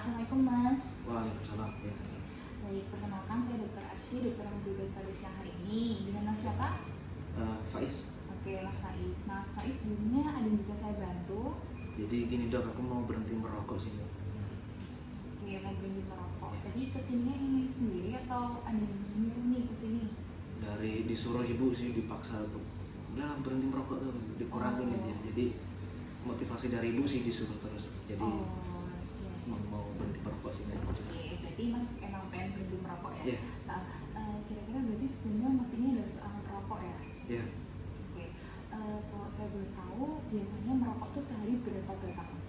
Assalamualaikum Mas. Waalaikumsalam ya. Baik, perkenalkan saya Dr. Arsy, dokter yang bertugas pada siang hari ini. Dengan Mas siapa? Faiz. Oke, Mas Faiz. Mas Faiz, sebelumnya ada yang bisa saya bantu? Jadi gini dok, aku mau berhenti merokok sih dok. Oke, mau berhenti merokok. Tadi kesininya ingin sendiri atau ada yang nyuruh nih kesini? Dari disuruh ibu sih, dipaksa untuk udah berhenti merokok tuh, dikurangin aja. Jadi motivasi dari ibu sih disuruh terus. Jadi iya. mau berhenti merokok sih. Oke, berarti Mas emang pengen berhenti merokok ya? Iya. Kira-kira berarti sebelumnya Mas ini adalah seorang perokok ya? Iya. Oke, kalau saya boleh tahu, biasanya merokok tuh sehari berapa batang Mas?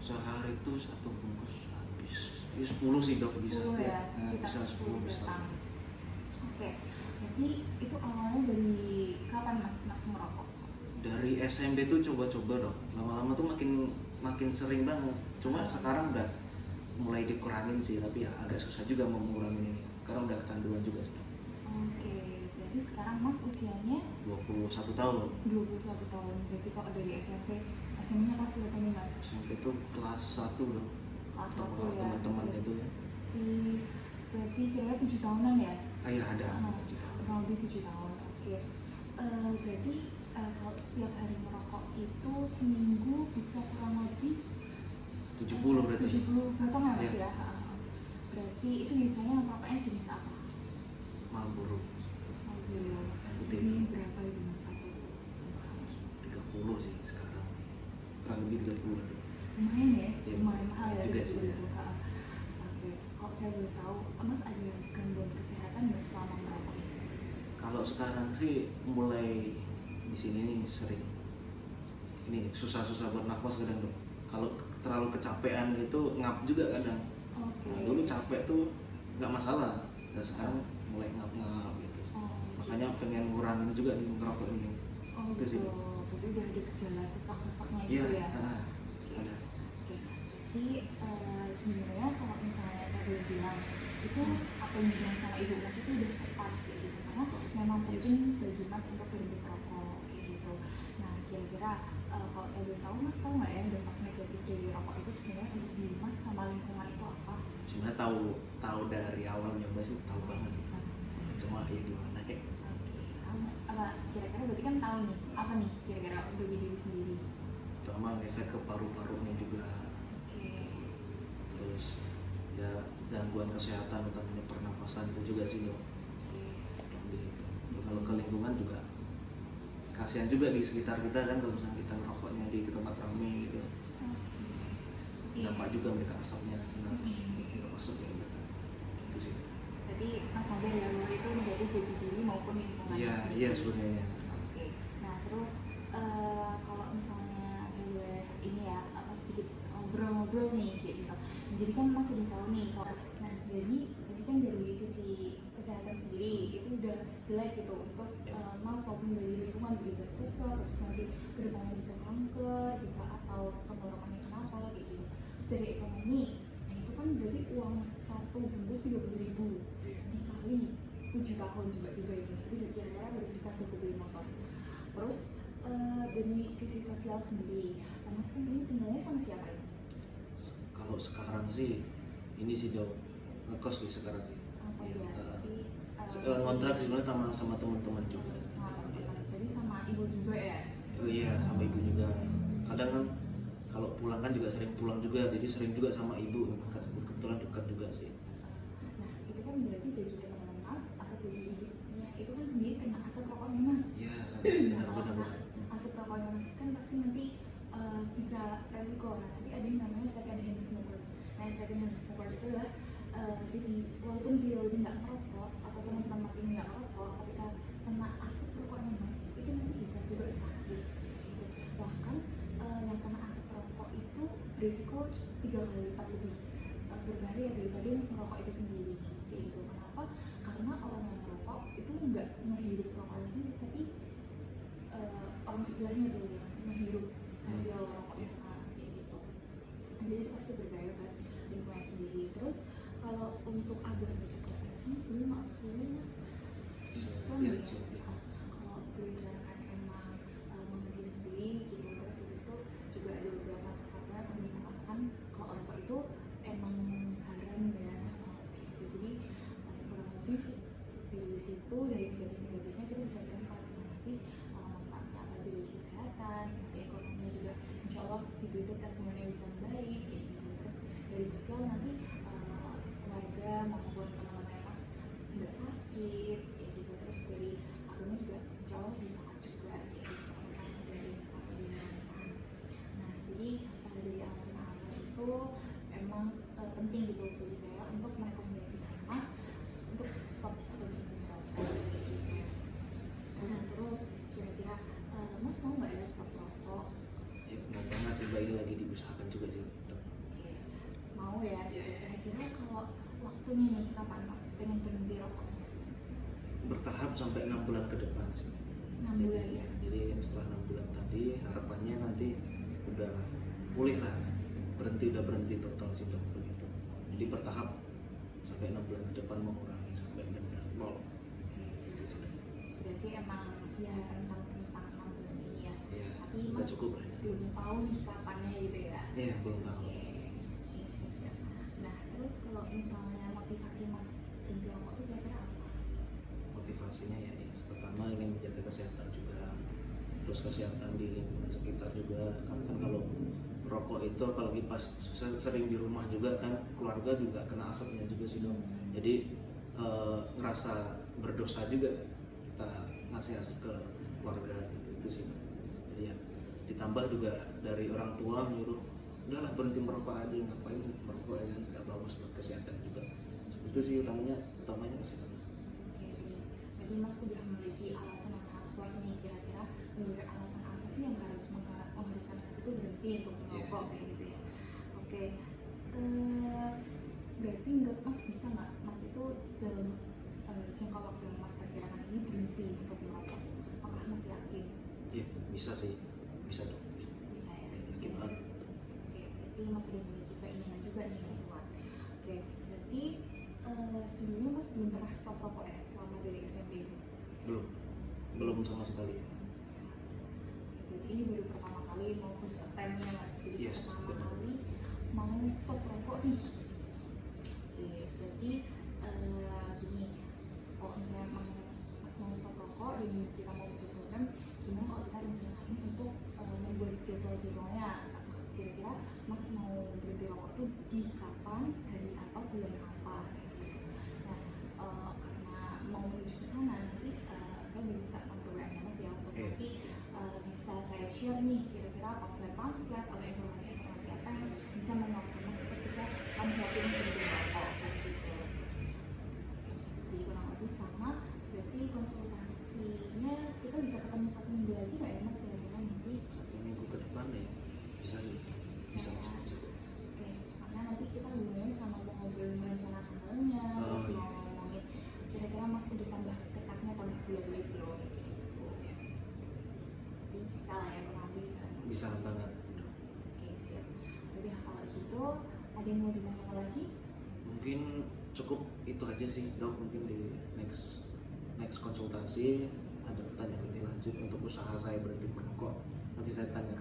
Sehari itu satu bungkus habis. Ya 10 sih dok bisa. 10 ya, Nah, sekitar bisa 10 bisa. batang. Oke, jadi itu awalnya dari kapan Mas merokok? Dari SMP tuh coba-coba dok. Lama-lama tuh makin sering banget. Cuma sekarang udah mulai dikurangin sih, tapi ya agak susah juga mau mengurangi ini karena udah kecanduan juga sih. Oke, berarti sekarang Mas usianya 21 tahun. 21 tahun. Berarti kalau dari SMP-nya kelas berapa nih Mas? SMP itu kelas 1 loh. Kelas 1 Sama ya. teman-teman itu ya. Berarti kira-kira 7 tahunan ya? Iya ada. Kurang lebih 7 tahun. Oke. Berarti kalau setiap hari merokok itu seminggu bisa kurang lebih 70 berarti. 70 batang ya Mas Iya. ya? Berarti itu biasanya merokoknya jenis apa? Marlboro. Putih. Ini berapa itu Mas satu bungkus? 30 sih sekarang. Kurang lebih 30 ada. Lumayan ya? Iya, Lumayan mahal ya? juga sih, ya. Oke. Kalau saya boleh tahu, Mas ada gangguan kesehatan nggak selama merokok ini? Kalau sekarang sih mulai di sini nih sering ini susah-susah buat nafas kadang dok. Kalau terlalu kecapean gitu ngap juga kadang. Oke. Nah, dulu capek tuh nggak masalah, dan sekarang mulai ngap-ngap gitu. Makanya pengen ngurangin juga nih merokok ini. Oh Itu sih. gitu. Berarti udah ada gejala sesak-sesaknya Iya, gitu ya? ada. Oke. Berarti sebenarnya kalau misalnya saya boleh bilang itu apa yang dibilang sama ibu Mas itu udah tepat kayak gitu, karena memang penting bagi Mas untuk berhenti merokok kayak gitu. Nah kira-kira kalau saya boleh tahu Mas tahu nggak ya dampak negatif dari rokok itu sebenarnya untuk diri Mas sama lingkungan itu apa? Sebenarnya tahu dari awal nyoba sih tahu banget sih. Cuma ya gimana kayak. Apa kira-kira berarti kan tahu nih apa nih kira-kira bagi diri sendiri? Pertama efek ke paru-parunya juga. Terus ya gangguan kesehatan utamanya pernapasan itu juga sih dok. Gitu. Kalau ke lingkungan juga kasihan juga di sekitar kita kan, kalau misalnya kita merokoknya di tempat ramai gitu. Dampak juga mereka asapnya, nggak masuk ya mereka. Itu sih. Jadi Mas sadar ya bahwa itu negatif bagi diri maupun lingkungan. Iya sebenarnya. Oke. Nah terus kalau misalnya saya boleh ini ya sedikit ngobrol-ngobrol nih kayak gitu. Jadi kan Mas sudah tahu nih kalau jadi tadi kan dari sisi kesehatan sendiri itu udah jelek gitu untuk Mas maupun dari lingkungan bisa sesak, terus nanti kedepannya bisa kanker, bisa atau tenggorokannya kenapa kayak gitu. Terus dari ekonomi, nah itu kan berarti uang satu bungkus 30.000 dikali 7 tahun juga itu udah kira-kira udah bisa cukup beli motor. Terus dari sisi sosial sendiri, Mas kan ini tinggalnya sama siapa ya? Kalau sekarang sih ini sih dok, ngekos sih sekarang sih. Ngekos ya, tapi kontrak sih sebenarnya sama teman-teman juga. Sama teman-teman, jadi sama ibu juga ya? Oh iya, sama ibu juga. Kadang kan kalau pulang kan juga sering pulang juga, jadi sering juga sama ibu. Kebetulan dekat juga sih. Nah itu kan berarti bagi teman-teman Mas atau bagi ibunya itu kan sendiri kena asap rokoknya Mas. Iya, benar-benar. Asap rokoknya Mas kan pasti nanti bisa resiko. Nah nanti ada yang namanya second hand smoker. Nah second hand smoker itu adalah jadi walaupun dia nggak merokok atau teman-teman Mas ini nggak merokok, ketika kena asap rokoknya Mas itu nanti bisa juga sakit gitu. Bahkan yang kena asap rokok itu berisiko 3 kali lipat lebih berbahaya daripada yang merokok itu sendiri kayak gitu. Kenapa? Karena orang yang merokok itu nggak ngehirup rokoknya sendiri, tapi orang sebelahnya tuh yang menghirup hasil rokok yang panas kayak gitu. Jadi itu pasti berbahaya kan lingkungan sendiri. Terus kalau untuk agama juga ini belum maaf sebenarnya Mas Islam ya. Kalau berdasarkan emang memilih sendiri gitu, terus habis itu juga ada beberapa fatwa yang mengatakan kalau rokok itu emang situ dari negatif-negatifnya kita bisa bilang kalau nanti manfaatnya apa aja bagi kesehatan, nanti ekonominya juga insya Allah di Twitter kemudian bisa membaik kayak gitu. Terus dari sosial nanti keluarga maupun teman-teman yang pas nggak sakit kayak gitu. Terus dari agama juga insya Allah ditaat juga kayak gitu, orang dari pemerintahan. Nah jadi dari alasan-alasan itu emang penting gitu bagi saya untuk merekomendasikan Mas untuk stop atau berhenti merokok gitu. Nah terus kira-kira Mas mau nggak ya stop rokok? Ya, mau banget sih Mbak, ini lagi diusahakan juga sih dok. Oke, mau ya gitu. Iya. Kira-kira kalau waktunya nih kapan Mas pengen berhenti rokok? Bertahap sampai 6 bulan ke depan sih. 6 bulan Ya, ya? jadi setelah 6 bulan tadi harapannya nanti udah pulih lah, udah berhenti total sih dok begitu. Jadi bertahap sampai 6 bulan ke depan mengurangi sampai benar-benar nol. Gitu sih, Dok. Berarti emang ya rentang 6 bulan ini ya. Ya, Tapi sudah Mas cukup lah ya. belum tahu nih kapannya gitu ya. Ya, belum tahu. Oke, iya, siap-siap. Nah, terus kalau misalnya motivasi Mas berhenti rokok tuh kira-kira apa? Motivasinya ya, pertama ingin menjaga kesehatan juga, terus kesehatan di lingkungan sekitar juga kan kalau rokok itu apalagi pas sering di rumah juga kan, keluarga juga kena asapnya juga sih dong. Jadi ngerasa berdosa juga kita ngasih asap ke keluarga gitu, itu sih Dok. Jadi ya ditambah juga dari orang tua menyuruh udahlah berhenti merokok aja, ngapain merokok ya, nggak bagus buat kesehatan juga. Itu sih utamanya kesehatan. Oke, berarti Mas udah memiliki alasan yang sangat kuat nih. Kira-kira menurut alasan apa sih yang harus mengharuskan Mas itu berhenti untuk merokok kayak gitu ya? Oke, berarti menurut Mas bisa nggak Mas itu dalam jangka waktu yang Mas perkirakan ini berhenti untuk merokok? Apakah Mas yakin? Iya bisa sih, bisa dong. Bisa ya? Bisa. Yakin banget. Oke, berarti Mas sudah memiliki keinginan juga nih yang kuat. Oke, berarti sebelumnya Mas belum pernah stop rokok ya selama dari SMP itu? Belum sama sekali. Berarti ini baru pertama kali mau first attempt-nya Mas. Jadi Yes, pertama benar. kali mau stop rokok nih. Oke, berarti gini, kalau misalnya Mas mau stop rokok dan kita mau bisa program, gimana kalau kita rencanain untuk membuat jadwal-jadwalnya? Kira-kira Mas mau berhenti rokok tuh di kapan, hari apa, bulan apa? Gitu. Nah, karena mau menuju ke sana nanti saya minta nomor WA Mas ya untuk nanti bisa saya share nih kira-kira pamflet atau informasi-informasi apa yang bisa menguatkan Mas untuk bisa menghadapi berhenti rokok gitu. Itu sih kurang lebih sama. Berarti konsultasinya kita bisa ketemu 1 minggu lagi nggak ya Mas kira-kira nanti? 1 minggu ke depan ya bisa sih. Bisa. Oke, karena nanti kita hubungannya sama mau ngobrol rencana tanggalnya, terus iya. mau ngomongin kira-kira Mas udah tambah tekadnya tambah bulan lagi belum gitu. Jadi bisa lah ya kurang lebih kan. Bisa banget. Oke, siap. Udah kalau gitu ada yang mau ditanyakan lagi? Mungkin cukup itu aja sih dok, mungkin di next konsultasi ada pertanyaan lebih lanjut untuk usaha saya berhenti merokok, nanti saya tanya